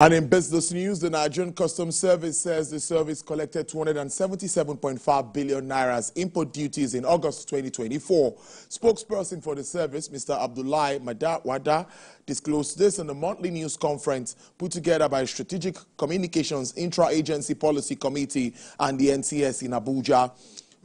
And in business news, the Nigerian Customs Service says the service collected 277.5 billion naira import duties in August 2024. Spokesperson for the service, Mr. Abdullahi Madawada, disclosed this in a monthly news conference put together by Strategic Communications Intra-Agency Policy Committee and the NCS in Abuja.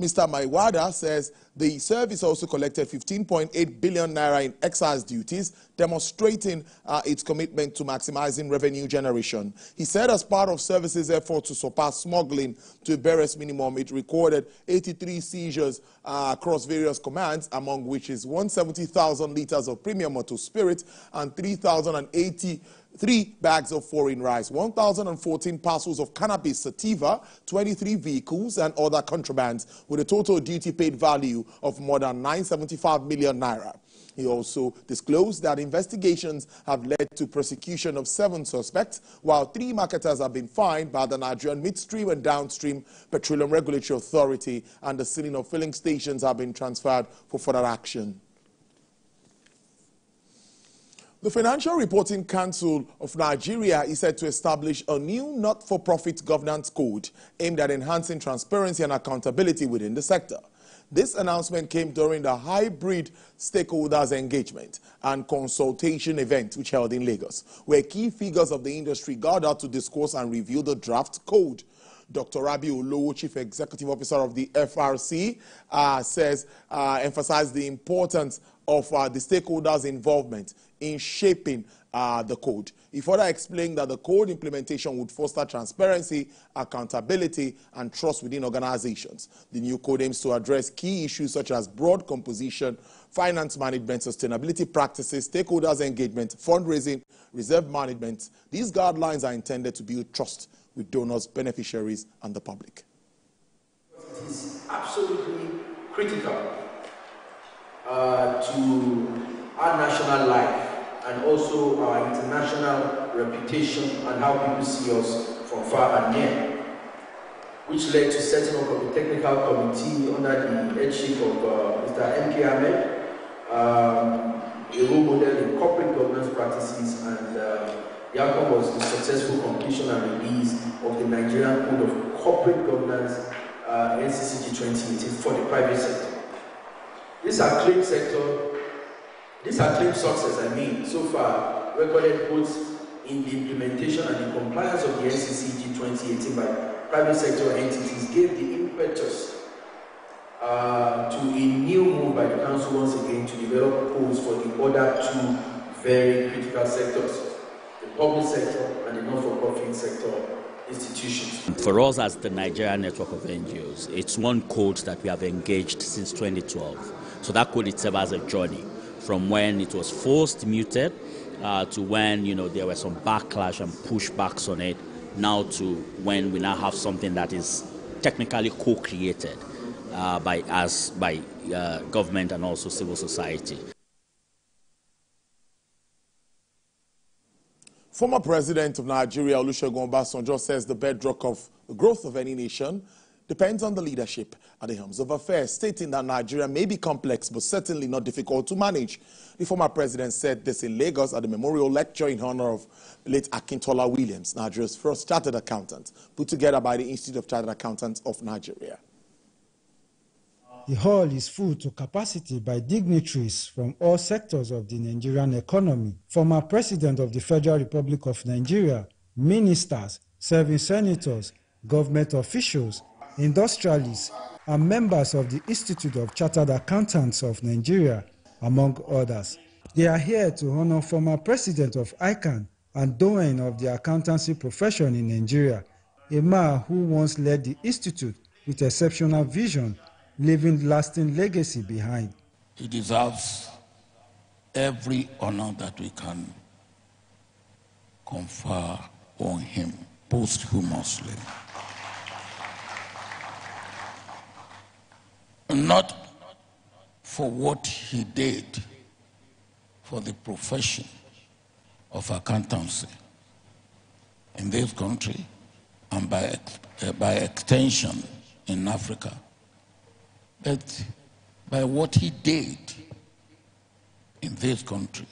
Mr. Maiwada says the service also collected 15.8 billion naira in excise duties, demonstrating its commitment to maximizing revenue generation. He said as part of service's effort to surpass smuggling to a barest minimum, it recorded 83 seizures across various commands, among which is 170,000 liters of premium motor spirit and 3,083 bags of foreign rice, 1,014 parcels of cannabis sativa, 23 vehicles and other contrabands, with a total duty paid value of more than 975 million naira. He also disclosed that investigations have led to prosecution of 7 suspects, while 3 marketers have been fined by the Nigerian Midstream and Downstream Petroleum Regulatory Authority, and the ceiling of filling stations have been transferred for further action. The Financial Reporting Council of Nigeria is set to establish a new not-for-profit governance code aimed at enhancing transparency and accountability within the sector. This announcement came during the hybrid stakeholders engagement and consultation event which held in Lagos, where key figures of the industry gathered to discuss and review the draft code. Dr. Rabi Olowo, Chief Executive Officer of the FRC, emphasized the importance of the stakeholders' involvement in shaping the code. He further explained that the code implementation would foster transparency, accountability, and trust within organizations. The new code aims to address key issues such as broad composition, finance management, sustainability practices, stakeholders' engagement, fundraising, reserve management. These guidelines are intended to build trust with donors, beneficiaries, and the public. It is absolutely critical to our national life and also our international reputation and how people see us from far and near, which led to setting up of the technical committee under the headship of Mr. M.K. Ahmed, a role model in corporate governance practices, and the outcome was the successful completion and release of the Nigerian Code of Corporate Governance, NCCG 2018, for the private sector. These are claimed success, so far, recorded both in the implementation and the compliance of the NCCG 2018 by private sector entities, gave the impetus to a new move by the Council once again to develop codes for the other 2 very critical sectors, the public sector and the not-for-profit sector institutions. For us as the Nigerian Network of NGOs, it's one code that we have engaged since 2012. So that code itself has a journey from when it was first muted to when there were some backlash and pushbacks on it, now to when we now have something that is technically co-created by government and also civil society. Former President of Nigeria, Olusegun Obasanjo, says the bedrock of the growth of any nation depends on the leadership at the helms of affairs, stating that Nigeria may be complex but certainly not difficult to manage. The former president said this in Lagos at the memorial lecture in honor of late Akintola Williams, Nigeria's first chartered accountant, put together by the Institute of Chartered Accountants of Nigeria. The hall is full to capacity by dignitaries from all sectors of the Nigerian economy. Former President of the Federal Republic of Nigeria, ministers, serving senators, government officials, industrialists, and members of the Institute of Chartered Accountants of Nigeria, among others. They are here to honor former President of ICANN and doyen of the accountancy profession in Nigeria, a man who once led the Institute with exceptional vision, leaving lasting legacy behind. He deserves every honor that we can confer on him posthumously. Not for what he did for the profession of accountancy in this country and by extension in Africa, but by what he did in this country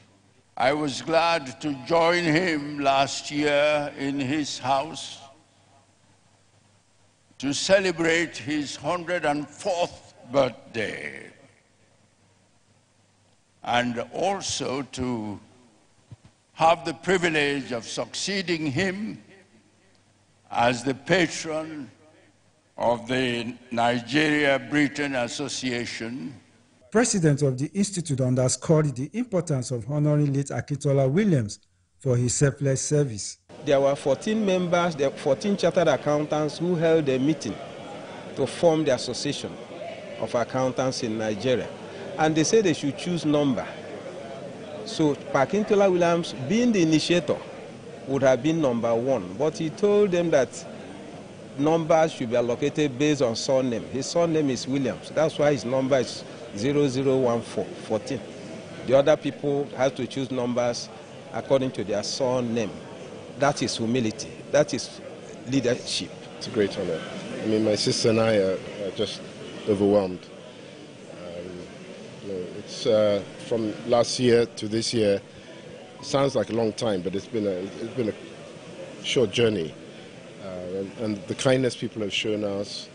I was glad to join him last year in his house to celebrate his 104th birthday, and also to have the privilege of succeeding him as the patron of the Nigeria-Britain Association. President of the Institute underscored the importance of honoring late Akintola Williams for his selfless service. There were 14 members, 14 chartered accountants who held a meeting to form the Association of Accountants in Nigeria. And they said they should choose number. So Akintola Williams, being the initiator, would have been number 1. But he told them that numbers should be allocated based on surname. His surname is Williams. That's why his number is 0014. The other people have to choose numbers according to their surname. That is humility. That is leadership. It's a great honor. I mean, my sister and I are just overwhelmed. It's from last year to this year. It sounds like a long time, but it's been a short journey. And the kindness people have shown us,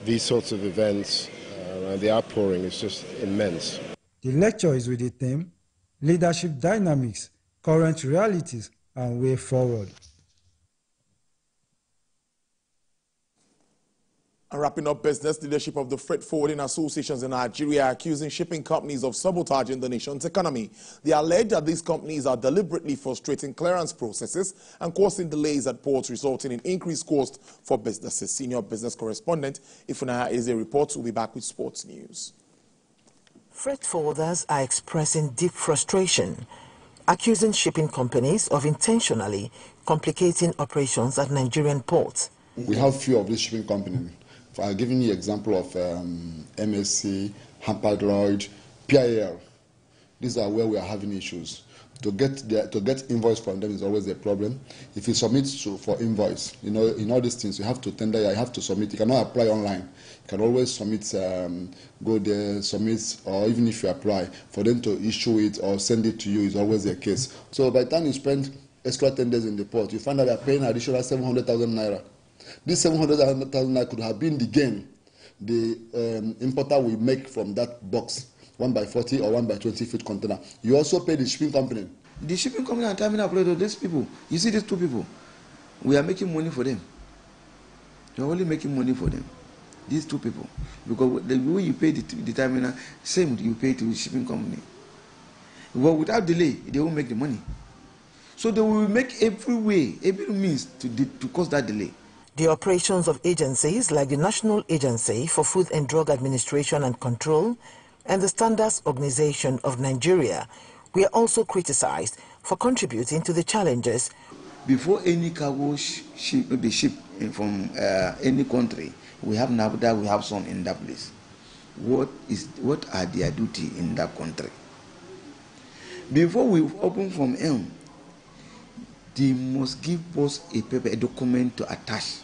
these sorts of events, and the outpouring is just immense. The lecture is with the theme, Leadership Dynamics, Current Realities and Way Forward. And wrapping up business, leadership of the freight forwarding associations in Nigeria are accusing shipping companies of sabotaging the nation's economy. They allege that these companies are deliberately frustrating clearance processes and causing delays at ports, resulting in increased costs for businesses. Senior business correspondent Ifunaya Eze reports. Will be back with sports news. Freight forwarders are expressing deep frustration, accusing shipping companies of intentionally complicating operations at Nigerian ports. We have few of these shipping companies. I've given you an example of MSC, Applaud, PIL. These are where we are having issues. To get invoice from them is always a problem. If you submit for invoice, in all these things, you have to tender, you have to submit. You cannot apply online. You can always submit, go there, submit, or even if you apply, for them to issue it or send it to you is always the case. So by the time you spend extra 10 days in the port, you find that they are paying additional 700,000 naira. This 700,000 naira could have been the gain the importer will make from that box, 1x40 or 1x20 feet container. You also pay the shipping company. The shipping company and terminal operator, these people, you see these two people, we are making money for them. You're only making money for them. These two people. Because the way you pay the terminal, same you pay to the shipping company. But without delay, they won't make the money. So they will make every way, every means to cause that delay. The operations of agencies like the National Agency for Food and Drug Administration and Control and the Standards Organization of Nigeria were also criticized for contributing to the challenges. Before any cargo be shipped from any country, we have NAFDA, we have some in that place. What are their duty in that country? Before we open from M, they must give us a paper, a document to attach.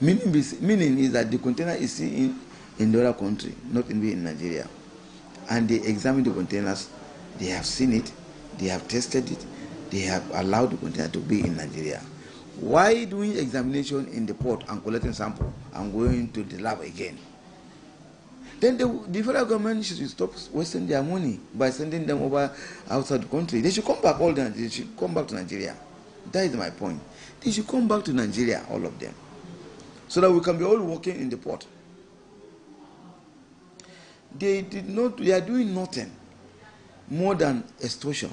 Meaning is that the container is in the other country, not in Nigeria. And they examine the containers, they have seen it, they have tested it, they have allowed the container to be in Nigeria. Why doing examination in the port and collecting sample and going to the lab again? Then the federal government should stop wasting their money by sending them over outside the country. They should come back, all them. They should come back to Nigeria. That is my point. They should come back to Nigeria, all of them, so that we can be all working in the port. They are doing nothing more than extortion.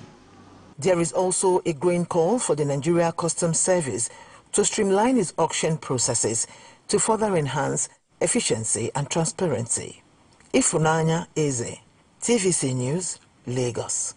There is also a growing call for the Nigeria Customs Service to streamline its auction processes to further enhance efficiency and transparency. Ifunanya Eze, TVC News, Lagos.